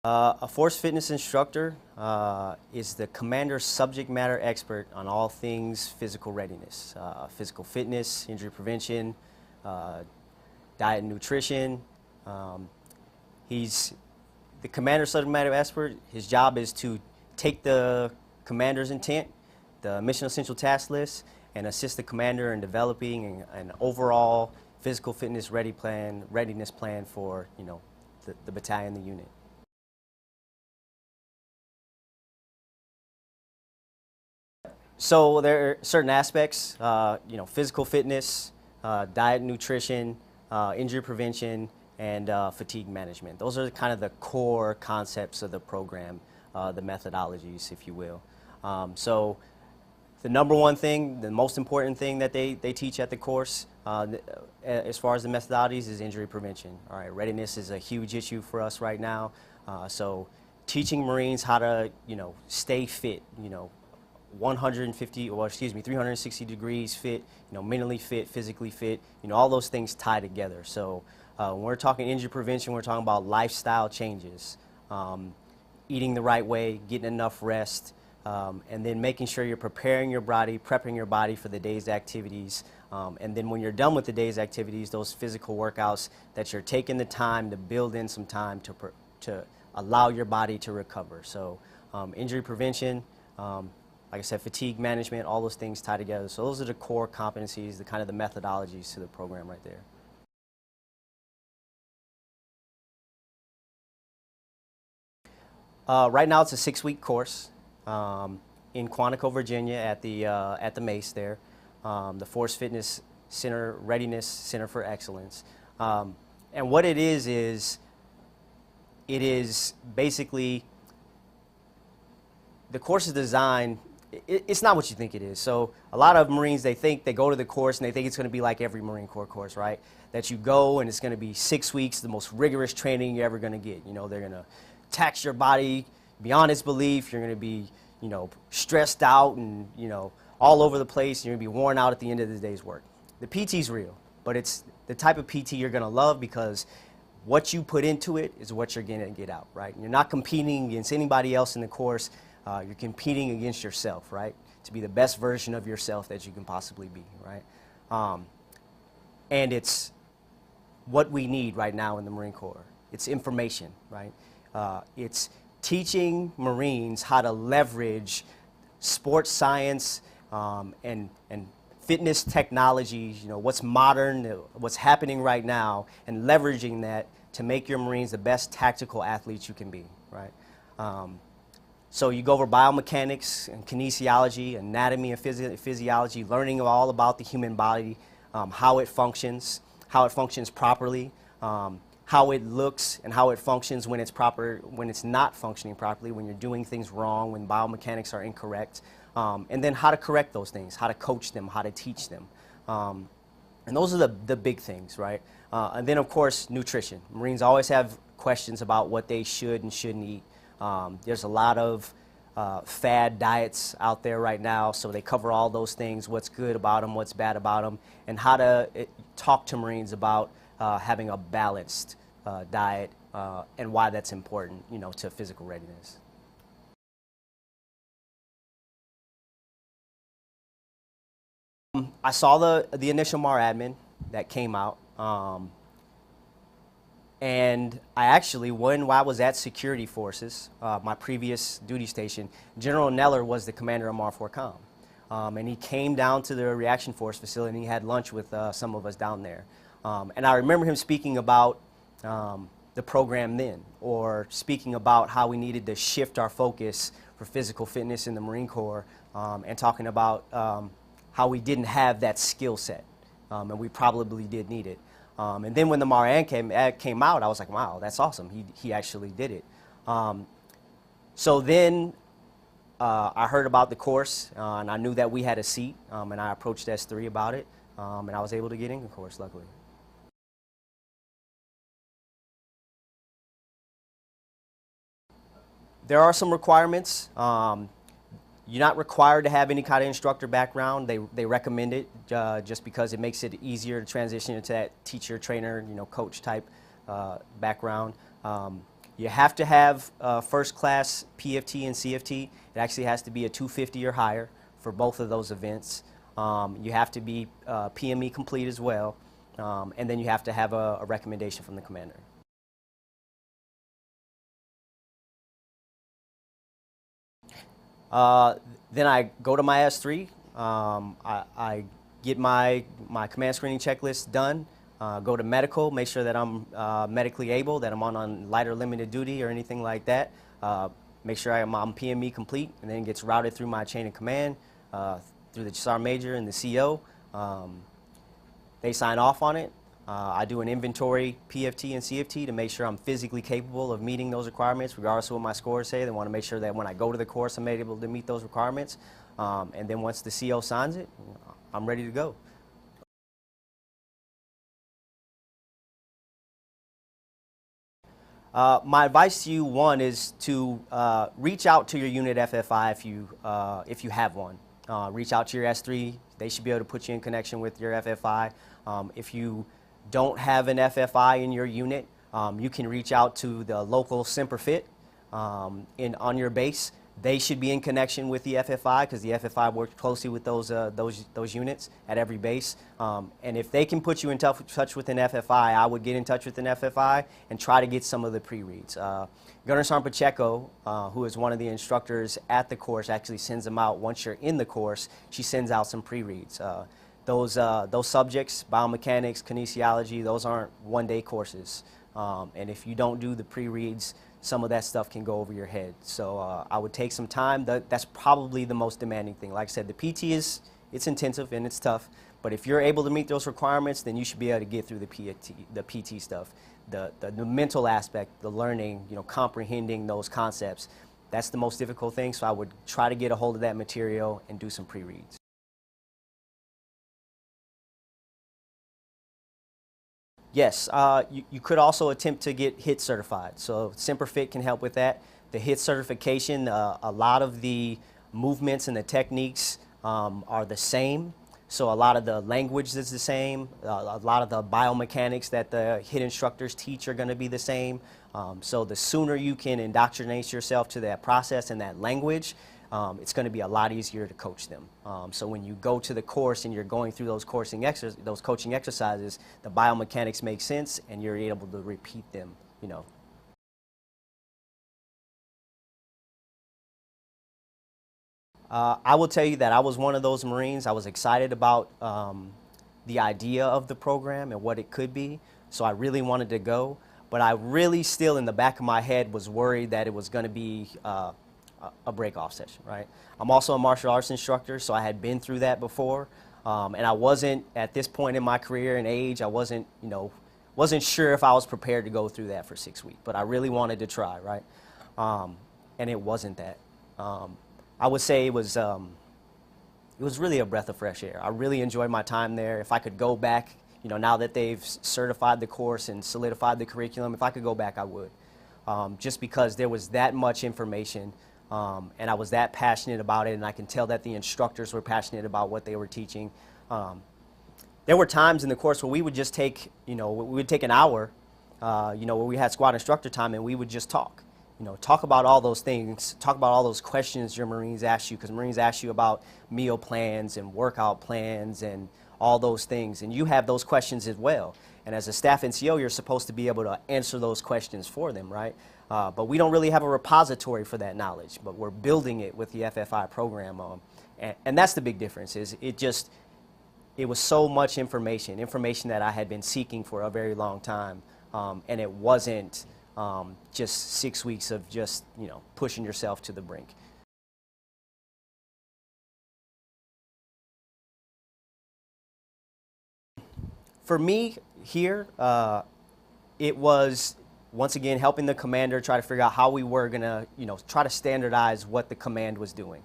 A force fitness instructor is the commander's subject matter expert on all things physical readiness, physical fitness, injury prevention, diet and nutrition. He's the commander's subject matter expert. His job is to take the commander's intent, the mission essential task list, and assist the commander in developing an overall physical fitness readiness plan for, the battalion, the unit. So there are certain aspects, physical fitness, diet and nutrition, injury prevention, and fatigue management. Those are kind of the core concepts of the program, the methodologies, if you will. So the number one thing, the most important thing that they teach at the course, as far as the methodologies, is injury prevention. All right, readiness is a huge issue for us right now. So teaching Marines how to, stay fit, 360 degrees fit, mentally fit, physically fit, all those things tie together. So when we're talking injury prevention, we're talking about lifestyle changes, eating the right way, getting enough rest, and then making sure you're preparing your body, prepping your body for the day's activities. And then when you're done with the day's activities, those physical workouts, that you're taking the time to build in some time to allow your body to recover. So injury prevention, like I said, fatigue management, all those things tie together. So those are the core competencies, the kind of the methodologies to the program right there. Right now it's a 6-week course in Quantico, Virginia at the MACE there, the Force Fitness Center Readiness Center for Excellence. And what it is basically, the course is designed, it's not what you think it is. So a lot of Marines, they go to the course and they think it's going to be like every Marine Corps course, right? That you go and it's going to be 6 weeks, the most rigorous training you're ever going to get. They're going to tax your body beyond its belief. You're going to be, stressed out and, all over the place. You're going to be worn out at the end of the day's work. The PT's real, but it's the type of PT you're going to love, because what you put into it is what you're going to get out, right? You're not competing against anybody else in the course. You're competing against yourself, right? To be the best version of yourself that you can possibly be, right? And it's what we need right now in the Marine Corps. It's information, right? It's teaching Marines how to leverage sports science and fitness technology, what's modern, what's happening right now, and leveraging that to make your Marines the best tactical athletes you can be, right? So you go over biomechanics and kinesiology, anatomy and physiology, learning all about the human body, how it functions properly, how it looks and how it functions when it's not functioning properly, when you're doing things wrong, when biomechanics are incorrect, and then how to correct those things, how to coach them, how to teach them. And those are the big things, right? And then, of course, nutrition. Marines always have questions about what they should and shouldn't eat. There's a lot of fad diets out there right now, so they cover all those things, what's good about them, what's bad about them, and how to talk to Marines about having a balanced diet and why that's important, to physical readiness. I saw the initial MAR admin that came out. And I actually, when I was at Security Forces, my previous duty station, General Neller was the commander of MAR 4Com. And he came down to the Reaction Force facility and he had lunch with some of us down there. And I remember him speaking about the program then, or speaking about how we needed to shift our focus for physical fitness in the Marine Corps, and talking about how we didn't have that skill set, and we probably did need it. And then when the MAR ad came out, I was like, wow, that's awesome. He actually did it. So then I heard about the course, and I knew that we had a seat, and I approached S3 about it, and I was able to get in the course, luckily. There are some requirements. You're not required to have any kind of instructor background. They recommend it just because it makes it easier to transition into that teacher, trainer, coach type background. You have to have first class PFT and CFT. It actually has to be a 250 or higher for both of those events. You have to be PME complete as well, and then you have to have a recommendation from the commander. Then I go to my S3. I get my command screening checklist done. Go to medical, make sure that I'm medically able, that I'm on light or limited duty or anything like that. Make sure I'm PME complete, and then it gets routed through my chain of command, through the Sergeant Major and the CO. They sign off on it. I do an inventory PFT and CFT to make sure I'm physically capable of meeting those requirements, regardless of what my scores say. They want to make sure that when I go to the course, I'm able to meet those requirements. And then once the CO signs it, I'm ready to go. My advice to you, one, is to reach out to your unit FFI if you have one. Reach out to your S3. They should be able to put you in connection with your FFI. If you don't have an FFI in your unit, you can reach out to the local SimperFit on your base. They should be in connection with the FFI because the FFI works closely with those units at every base. And if they can put you in touch with an FFI, I would get in touch with an FFI and try to get some of the pre-reads. Gunnery Sgt. Pacheco, who is one of the instructors at the course, actually sends them out once you're in the course. She sends out some pre-reads. Those subjects, biomechanics, kinesiology, those aren't one-day courses. And if you don't do the pre-reads, some of that stuff can go over your head. So I would take some time. That's probably the most demanding thing. Like I said, the PT it's intensive and it's tough. But if you're able to meet those requirements, then you should be able to get through the PT stuff. The mental aspect, the learning, comprehending those concepts, that's the most difficult thing. So I would try to get a hold of that material and do some pre-reads. Yes, you could also attempt to get HIT certified. So SimperFit can help with that. The HIT certification, a lot of the movements and the techniques are the same. So a lot of the language is the same. A lot of the biomechanics that the HIT instructors teach are going to be the same. So the sooner you can indoctrinate yourself to that process and that language, it's going to be a lot easier to coach them. So when you go to the course and you're going through those coaching exercises, the biomechanics make sense and you're able to repeat them, I will tell you that I was one of those Marines. I was excited about the idea of the program and what it could be, so I really wanted to go. But I really still, in the back of my head, was worried that it was going to be a break-off session, right? I'm also a martial arts instructor, so I had been through that before, and I wasn't, at this point in my career and age, I wasn't sure if I was prepared to go through that for 6 weeks, but I really wanted to try, right? And it wasn't that. I would say it was really a breath of fresh air. I really enjoyed my time there. If I could go back, now that they've certified the course and solidified the curriculum, if I could go back, I would. Just because there was that much information, and I was that passionate about it, and I can tell that the instructors were passionate about what they were teaching. There were times in the course where we would just take, we would take an hour, where we had squad instructor time, and we would just talk. Talk about all those things, talk about all those questions your Marines ask you, because Marines ask you about meal plans and workout plans and all those things, and you have those questions as well. And as a staff NCO, you're supposed to be able to answer those questions for them, right? But we don't really have a repository for that knowledge, but we're building it with the FFI program. And that's the big difference, is it was so much information that I had been seeking for a very long time, and it wasn't just 6 weeks of just, pushing yourself to the brink. For me here, it was, once again, helping the commander try to figure out how we were going to, try to standardize what the command was doing.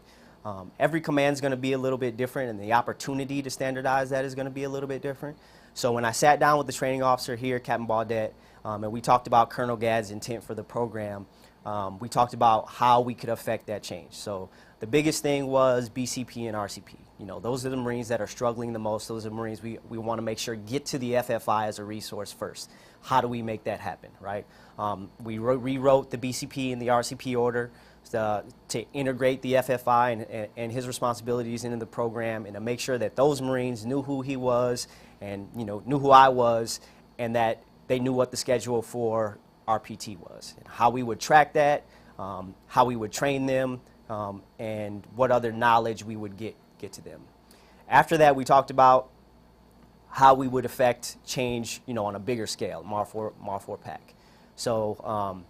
Every command is going to be a little bit different, and the opportunity to standardize that is going to be a little bit different. So when I sat down with the training officer here, Captain Baudette, and we talked about Colonel Gadd's intent for the program, we talked about how we could affect that change. So the biggest thing was BCP and RCP. You know, those are the Marines that are struggling the most. Those are the Marines we want to make sure get to the FFI as a resource first. How do we make that happen, right? We rewrote the BCP and the RCP order to integrate the FFI and his responsibilities into the program, and to make sure that those Marines knew who he was and, you know, knew who I was, and that they knew what the schedule for our PT was, and how we would track that, how we would train them, and what other knowledge we would get to them. After that, we talked about how we would affect change, you know, on a bigger scale, MAR 4 pack. So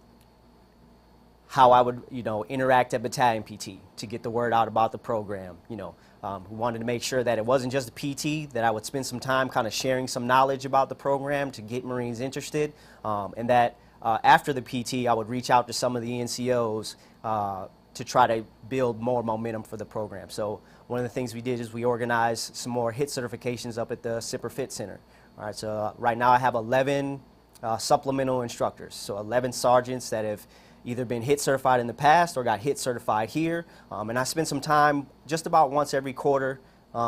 how I would, you know, interact at battalion PT to get the word out about the program. You know, we wanted to make sure that it wasn't just a PT, that I would spend some time kind of sharing some knowledge about the program to get Marines interested, and that after the PT, I would reach out to some of the NCOs to try to build more momentum for the program. So one of the things we did is we organized some more HIT certifications up at the SIPR Fit Center. All right, so right now I have 11 supplemental instructors, so 11 sergeants that have either been HIT certified in the past or got HIT certified here. And I spend some time just about once every quarter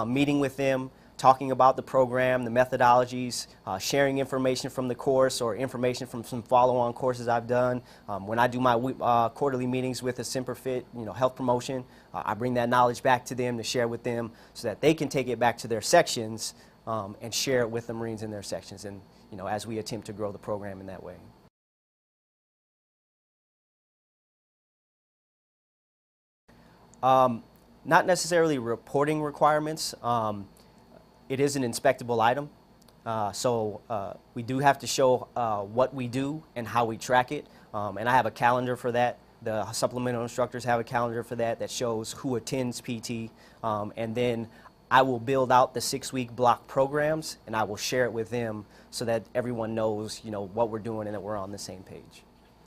meeting with them, talking about the program, the methodologies, sharing information from the course or information from some follow-on courses I've done. When I do my quarterly meetings with a SIPR Fit, you know, health promotion, I bring that knowledge back to them to share with them so that they can take it back to their sections and share it with the Marines in their sections, and, you know, as we attempt to grow the program in that way. Not necessarily reporting requirements. It is an inspectable item, so we do have to show what we do and how we track it, and I have a calendar for that. The supplemental instructors have a calendar for that that shows who attends PT, and then I will build out the 6-week block programs, and I will share it with them so that everyone knows, you know, what we're doing and that we're on the same page.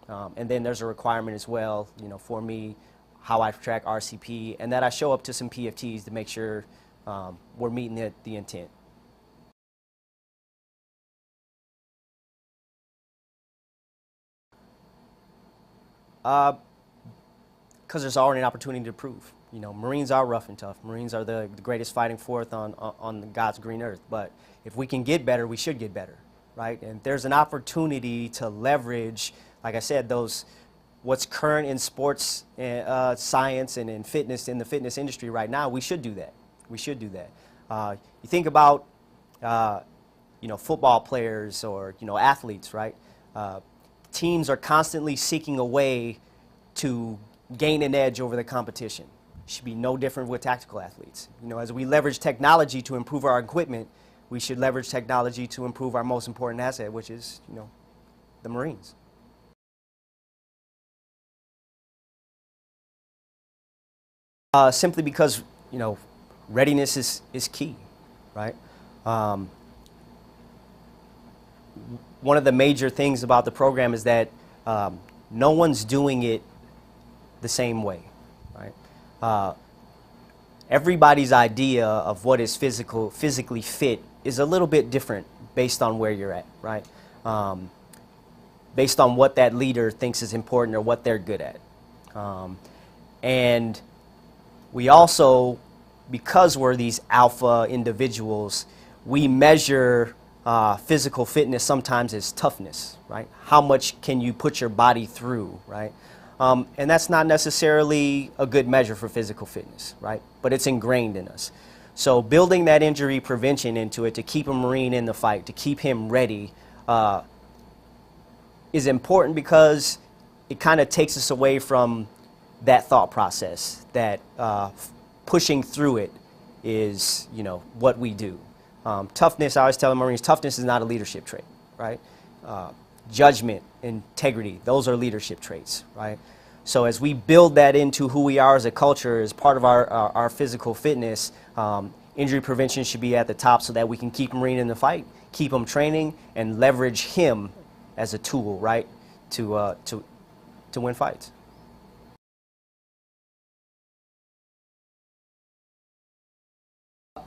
And then there's a requirement as well, you know, for me, how I track RCP, and that I show up to some PFTs to make sure we're meeting the intent. Because there's already an opportunity to prove. You know, Marines are rough and tough. Marines are the greatest fighting force on God's green earth. But if we can get better, we should get better, right? And there's an opportunity to leverage, like I said, what's current in sports science and in fitness, in the fitness industry right now. We should do that. We should do that. You think about, you know, football players or, you know, athletes, right? Teams are constantly seeking a way to gain an edge over the competition. It should be no different with tactical athletes. You know, as we leverage technology to improve our equipment, we should leverage technology to improve our most important asset, which is, you know, the Marines. Simply because, you know, readiness is key, right? One of the major things about the program is that no one's doing it the same way, right? Everybody's idea of what is physically fit is a little bit different based on where you're at, right? Based on what that leader thinks is important or what they're good at. And we also, because we're these alpha individuals, we measure physical fitness sometimes as toughness, right? How much can you put your body through, right? And that's not necessarily a good measure for physical fitness, right? But it's ingrained in us. So building that injury prevention into it to keep a Marine in the fight, to keep him ready, is important because it kind of takes us away from that thought process that pushing through it is, you know, what we do. Toughness, I always tell the Marines, toughness is not a leadership trait, right? Judgment, integrity, those are leadership traits, right? So as we build that into who we are as a culture, as part of our physical fitness, injury prevention should be at the top so that we can keep a Marine in the fight, keep him training, and leverage him as a tool, right, to win fights.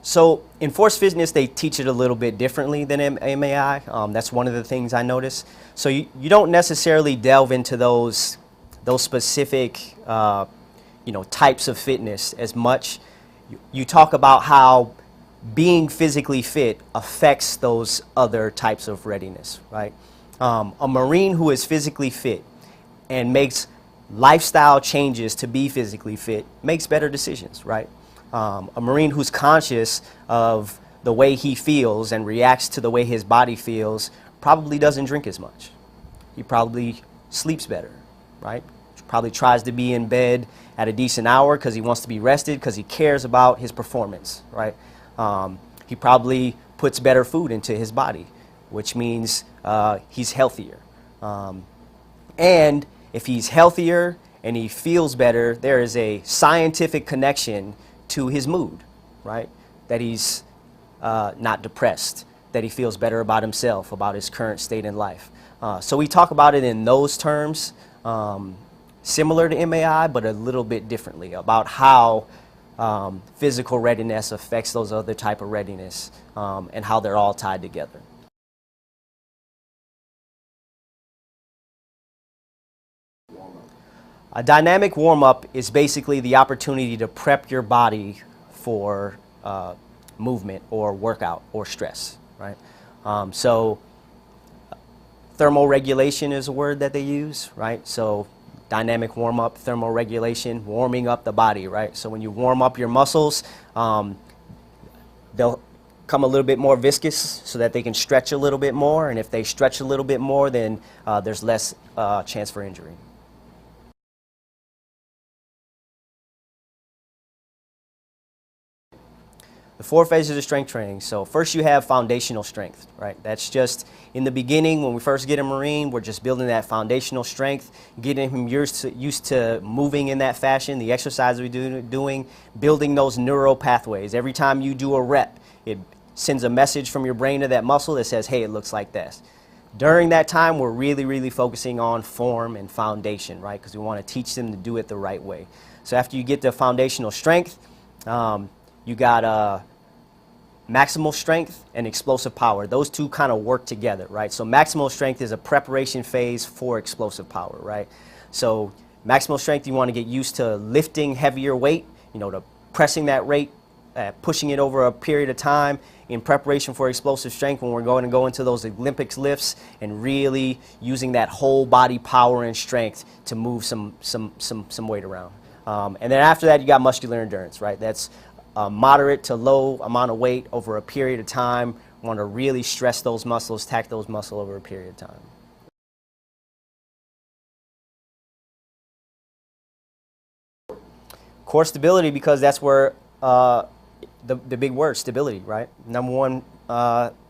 So in force fitness, they teach it a little bit differently than MAI. That's one of the things I noticed. So you don't necessarily delve into those those specific types of fitness as much. You talk about how being physically fit affects those other types of readiness, right? A Marine who is physically fit and makes lifestyle changes to be physically fit makes better decisions, right? A Marine who's conscious of the way he feels and reacts to the way his body feels probably doesn't drink as much. He probably sleeps better, right? Probably tries to be in bed at a decent hour because he wants to be rested, because he cares about his performance, right? He probably puts better food into his body, which means he's healthier. And if he's healthier and he feels better, there is a scientific connection to his mood, right? That he's not depressed, that he feels better about himself, about his current state in life. So we talk about it in those terms, similar to MAI, but a little bit differently, about how physical readiness affects those other type of readiness, and how they're all tied together. A dynamic warm-up is basically the opportunity to prep your body for movement or workout or stress, right? So thermoregulation is a word that they use, right? So dynamic warm-up, thermoregulation, warming up the body, right? So when you warm up your muscles, they'll come a little bit more viscous so that they can stretch a little bit more, and if they stretch a little bit more, then there's less chance for injury. The 4 phases of strength training. So first you have foundational strength, right? That's just in the beginning when we first get a Marine, we're just building that foundational strength, getting him used to moving in that fashion, the exercises we're doing, building those neural pathways. Every time you do a rep, it sends a message from your brain to that muscle that says, hey, it looks like this. During that time, we're really focusing on form and foundation, right? Because we want to teach them to do it the right way. So after you get the foundational strength, you got maximal strength and explosive power. Those two kind of work together, right? So maximal strength is a preparation phase for explosive power, right? So maximal strength, you want to get used to lifting heavier weight, to pressing that rate, pushing it over a period of time in preparation for explosive strength when we're going to go into those Olympics lifts and really using that whole body power and strength to move some weight around. And then after that, you got muscular endurance, right? That's moderate to low amount of weight over a period of time. We want to really stress those muscles, tack those muscles over a period of time. Core stability, because that's where the big word, stability, right? Number one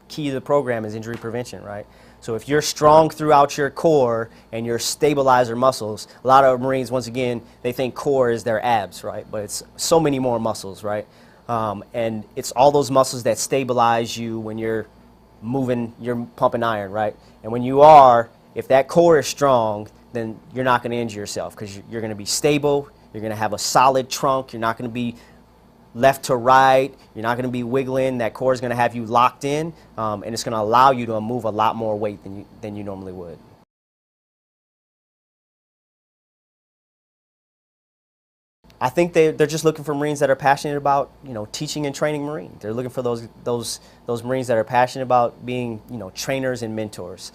key to the program is injury prevention, right? So if you're strong throughout your core and your stabilizer muscles, a lot of Marines, once again, they think core is their abs, right? But it's so many more muscles, right? And it's all those muscles that stabilize you when you're moving, you're pumping iron, right? And when you are, if that core is strong, then you're not going to injure yourself because you're going to be stable, you're going to have a solid trunk, you're not going to be left to right, you're not going to be wiggling, that core is going to have you locked in, and it's going to allow you to move a lot more weight than you normally would. I think they're just looking for Marines that are passionate about, teaching and training Marines. They're looking for those Marines that are passionate about being, trainers and mentors.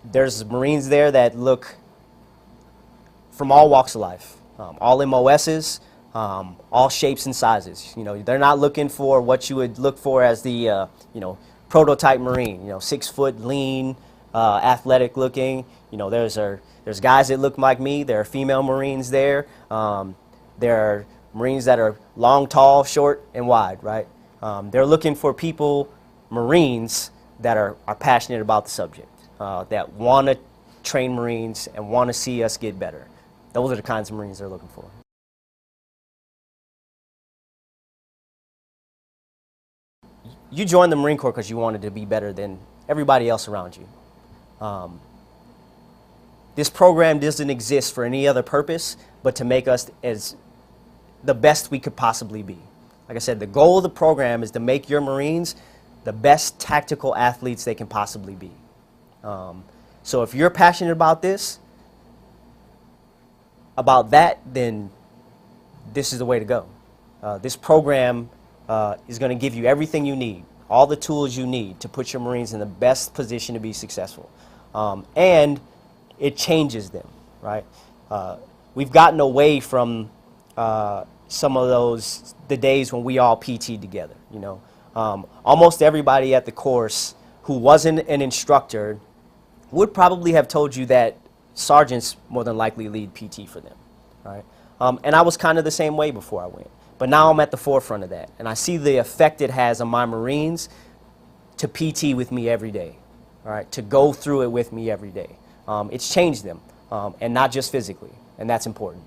There's Marines there that look from all walks of life. All MOSs, all shapes and sizes. They're not looking for what you would look for as the, prototype Marine. 6 foot, lean, athletic looking. There's guys that look like me. There are female Marines there. There are Marines that are long, tall, short, and wide. Right? They're looking for people, Marines, that are passionate about the subject, that want to train Marines and want to see us get better. Those are the kinds of Marines they're looking for. You joined the Marine Corps because you wanted to be better than everybody else around you. This program doesn't exist for any other purpose but to make us as the best we could possibly be. Like I said, the goal of the program is to make your Marines the best tactical athletes they can possibly be. So if you're passionate about this, about that, then this is the way to go. This program is going to give you everything you need, all the tools you need to put your Marines in the best position to be successful. And it changes them, right? We've gotten away from some of the days when we all PT'd together, you know. Almost everybody at the course who wasn't an instructor would probably have told you that sergeants more than likely lead PT for them, right? And I was kind of the same way before I went. But now I'm at the forefront of that, and I see the effect it has on my Marines to PT with me every day, all right, to go through it with me every day. It's changed them, and not just physically, and that's important.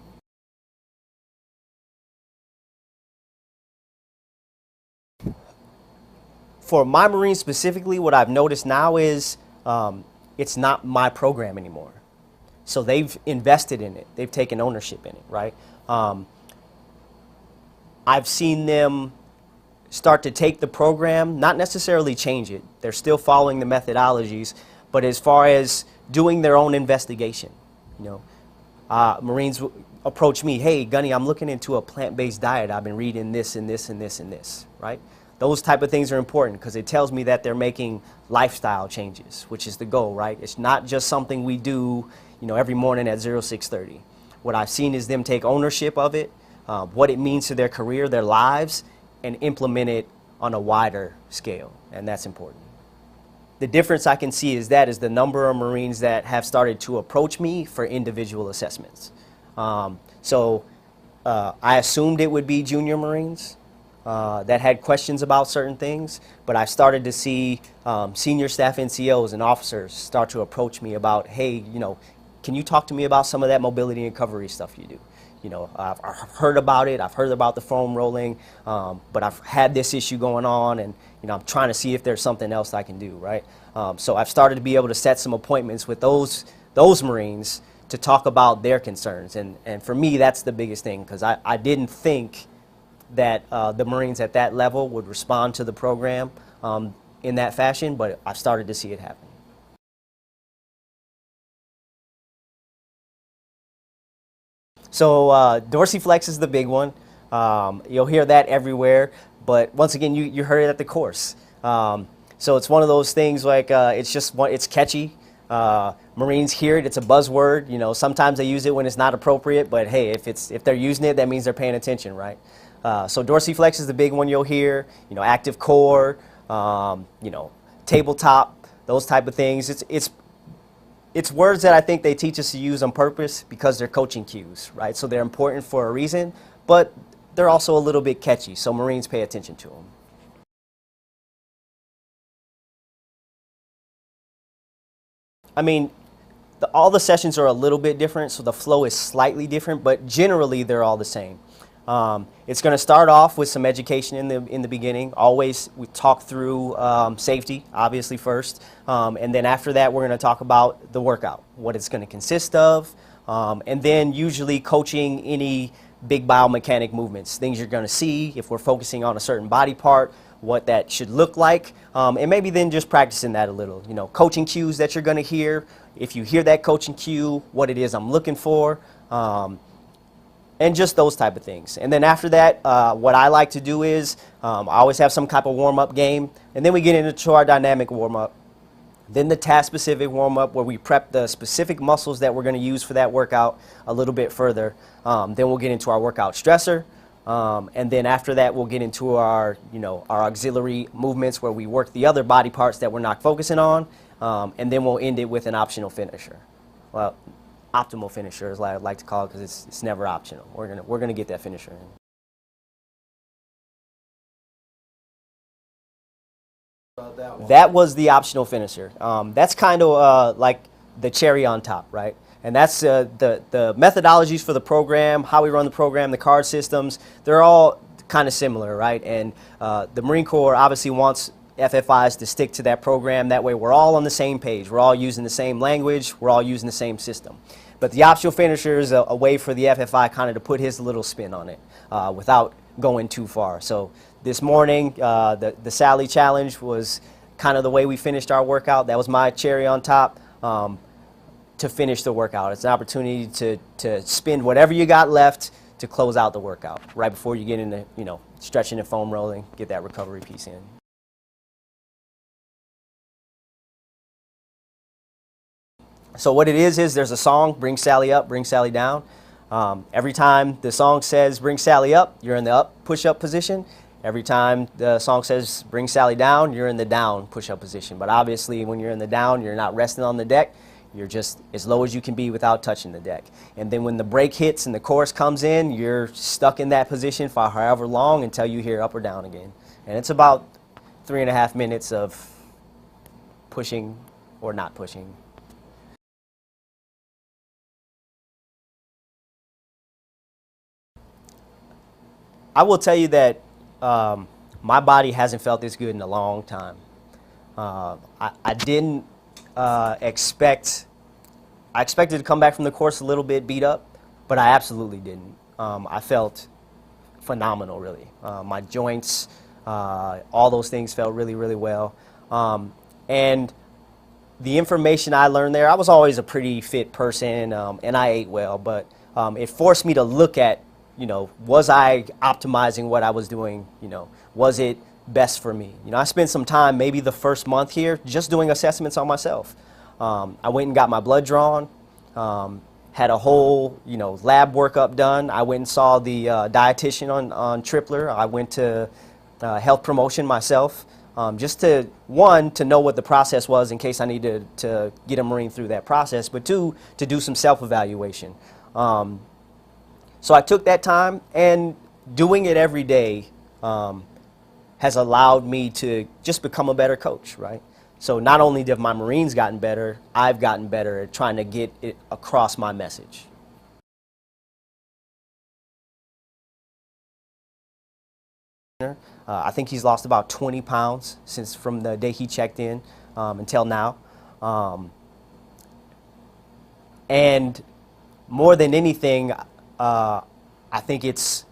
For my Marines specifically, what I've noticed now is it's not my program anymore. So they've invested in it. They've taken ownership in it, right? I've seen them start to take the program, not necessarily change it. They're still following the methodologies, but as far as doing their own investigation, you know, Marines approach me, hey, Gunny, I'm looking into a plant-based diet. I've been reading this and this and this and this, right? Those type of things are important because it tells me that they're making lifestyle changes, which is the goal, right? It's not just something we do, you know, every morning at 06:30. What I've seen is them take ownership of it, what it means to their career, their lives, and implement it on a wider scale, and that's important. The difference I can see is the number of Marines that have started to approach me for individual assessments. So I assumed it would be junior Marines that had questions about certain things, but I started to see senior staff NCOs and officers start to approach me about, hey, you know, can you talk to me about some of that mobility and recovery stuff you do? You know, I've heard about it, I've heard about the foam rolling, but I've had this issue going on, and you know, I'm trying to see if there's something else I can do, right? So I've started to be able to set some appointments with those Marines to talk about their concerns, and for me, that's the biggest thing, because I didn't think that the Marines at that level would respond to the program in that fashion, but I've started to see it happen. So dorsiflex is the big one. You'll hear that everywhere, but once again, you heard it at the course. So it's one of those things like it's catchy. Marines hear it; it's a buzzword. You know, sometimes they use it when it's not appropriate, but hey, if they're using it, that means they're paying attention, right? So dorsiflex is the big one you'll hear. You know, active core, you know, tabletop, those type of things. It's words that I think they teach us to use on purpose because they're coaching cues, right? So they're important for a reason, but they're also a little bit catchy, so Marines pay attention to them. I mean, all the sessions are a little bit different, so the flow is slightly different, but generally they're all the same. It's going to start off with some education in the beginning. Always we talk through safety, obviously first, and then after that we're going to talk about the workout, what it's going to consist of, and then usually coaching any big biomechanic movements, things you're going to see if we're focusing on a certain body part, what that should look like, and maybe then just practicing that a little. You know, coaching cues that you're going to hear. If you hear that coaching cue, what it is I'm looking for. And just those type of things. And then after that, what I like to do is I always have some type of warm-up game, and then we get into our dynamic warm-up, then the task-specific warm-up where we prep the specific muscles that we're going to use for that workout a little bit further. Then we'll get into our workout stressor, and then after that we'll get into our, you know, our auxiliary movements where we work the other body parts that we're not focusing on, and then we'll end it with an optional finisher. Well, optimal finisher is what I like to call it because it's never optional. We're gonna get that finisher in. That was the optional finisher. That's kind of like the cherry on top, right? And that's the methodologies for the program, how we run the program, the card systems. They're all kind of similar, right? And the Marine Corps obviously wants FFIs to stick to that program. That way we're all on the same page. We're all using the same language. We're all using the same system. But the optional finisher is a way for the FFI kind of to put his little spin on it without going too far. So this morning, the Sally Challenge was kind of the way we finished our workout. That was my cherry on top. to finish the workout. It's an opportunity to spend whatever you got left to close out the workout right before you get into, stretching and foam rolling, get that recovery piece in. So what it is there's a song, Bring Sally Up, Bring Sally Down. Every time the song says Bring Sally Up, you're in the up push-up position. Every time the song says Bring Sally Down, you're in the down push-up position. But obviously when you're in the down, you're not resting on the deck. You're just as low as you can be without touching the deck. And then when the break hits and the chorus comes in, you're stuck in that position for however long until you hear up or down again. And it's about 3.5 minutes of pushing or not pushing. I will tell you that my body hasn't felt this good in a long time. I didn't I expected to come back from the course a little bit beat up, but I absolutely didn't. I felt phenomenal, really. My joints, all those things felt really, really well. And the information I learned there, I was always a pretty fit person, and I ate well, but it forced me to look at, was I optimizing what I was doing? Was it best for me? I spent some time, maybe the first month here, just doing assessments on myself. I went and got my blood drawn, had a whole, lab workup done. I went and saw the dietitian on Tripler. I went to health promotion myself, just to know what the process was in case I needed to get a Marine through that process, but two, to do some self-evaluation. So I took that time, and doing it every day has allowed me to just become a better coach, right? So not only have my Marines gotten better, I've gotten better at trying to get it across my message. I think he's lost about 20 pounds from the day he checked in until now. And more than anything, I think it's,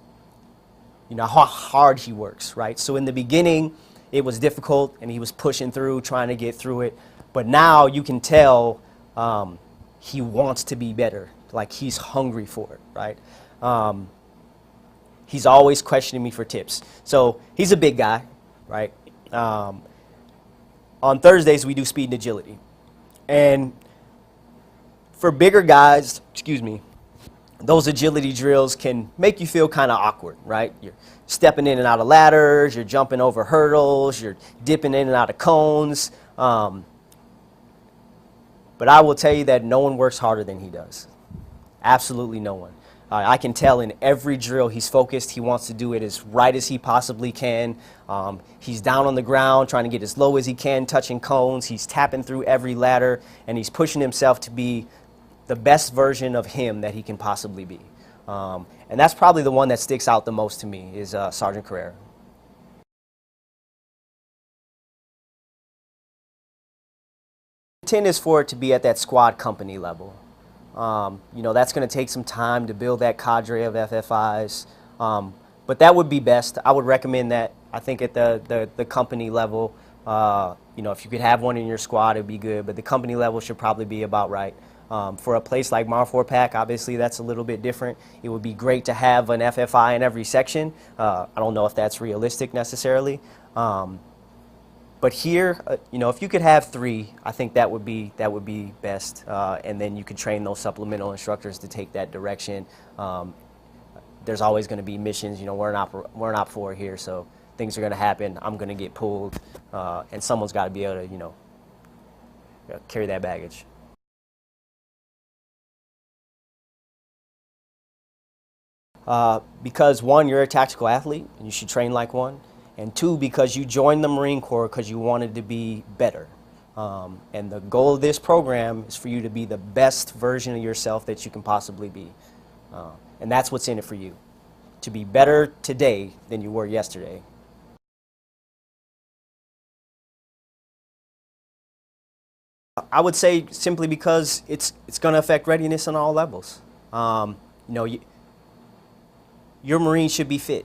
how hard he works, right? So in the beginning, it was difficult, and he was pushing through, trying to get through it. But now you can tell he wants to be better, like he's hungry for it, right? He's always questioning me for tips. So he's a big guy, right? On Thursdays, we do speed and agility. And for bigger guys, those agility drills can make you feel kind of awkward, right? You're stepping in and out of ladders, you're jumping over hurdles, you're dipping in and out of cones. But I will tell you that no one works harder than he does. Absolutely no one. I can tell in every drill he's focused. He wants to do it as right as he possibly can. He's down on the ground trying to get as low as he can, touching cones. He's tapping through every ladder, and he's pushing himself to be the best version of him that he can possibly be. And that's probably the one that sticks out the most to me is Sergeant Carrera. Intent is for it to be at that squad company level. That's going to take some time to build that cadre of FFIs. But that would be best. I would recommend that, I think, at the company level. If you could have one in your squad, it would be good. But the company level should probably be about right. For a place like Mar Pack, obviously that's a little bit different. It would be great to have an FFI in every section. I don't know if that's realistic necessarily. But here, if you could have 3, I think that would be best. And then you could train those supplemental instructors to take that direction. There's always going to be missions. We're an Op 4 here, so things are going to happen. I'm going to get pulled, and someone's got to be able to, carry that baggage. Because 1, you're a tactical athlete, and you should train like one. And 2, because you joined the Marine Corps because you wanted to be better. And the goal of this program is for you to be the best version of yourself that you can possibly be. And that's what's in it for you, to be better today than you were yesterday. I would say simply because it's going to affect readiness on all levels. Your Marines should be fit.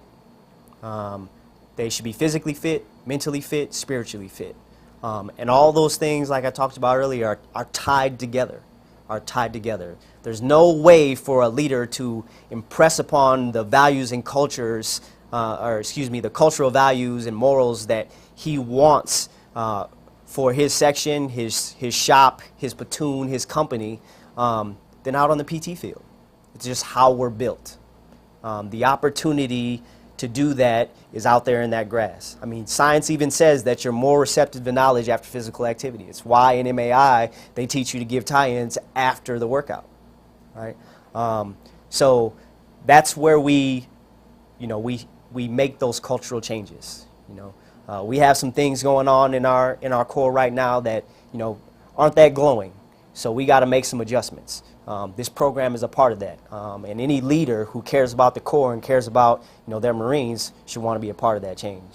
They should be physically fit, mentally fit, spiritually fit. And all those things, like I talked about earlier, are tied together. are tied together. There's no way for a leader to impress upon the values and cultures, the cultural values and morals that he wants for his section, his shop, his platoon, his company, than out on the PT field. It's just how we're built. The opportunity to do that is out there in that grass. I mean, science even says that you're more receptive to knowledge after physical activity. It's why in MAI they teach you to give tie-ins after the workout, right? So that's where we make those cultural changes. We have some things going on in our core right now that aren't that glowing. So we got to make some adjustments. This program is a part of that, and any leader who cares about the Corps and cares about their Marines should want to be a part of that change.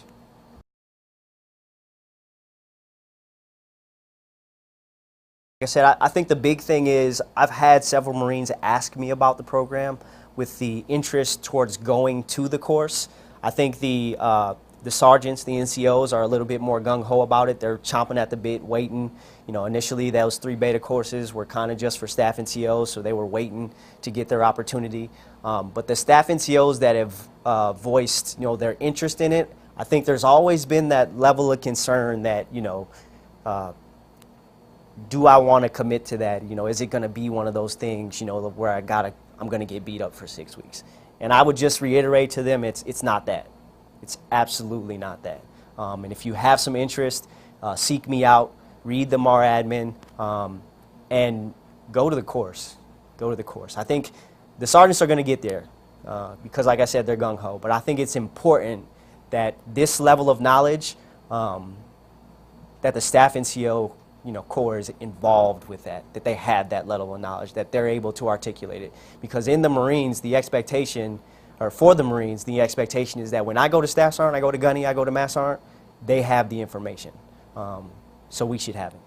Like I said, I think the big thing is I've had several Marines ask me about the program with the interest towards going to the course. I think the sergeants, the NCOs, are a little bit more gung-ho about it. They're chomping at the bit, waiting. Initially those 3 beta courses were kind of just for staff NCOs, so they were waiting to get their opportunity. But the staff NCOs that have voiced, their interest in it, I think there's always been that level of concern that, do I want to commit to that? Is it going to be one of those things, where I'm going to get beat up for 6 weeks? And I would just reiterate to them, it's not that. It's absolutely not that. And if you have some interest, seek me out, read the MAR admin, and go to the course. Go to the course. I think the sergeants are going to get there because, like I said, they're gung-ho. But I think it's important that this level of knowledge, that the staff NCO Corps is involved with that they have that level of knowledge, that they're able to articulate it. Because in the Marines, the expectation, or for the Marines, the expectation is that when I go to Staff Sergeant, I go to Gunny, I go to Mass Sergeant, they have the information. So we should have it.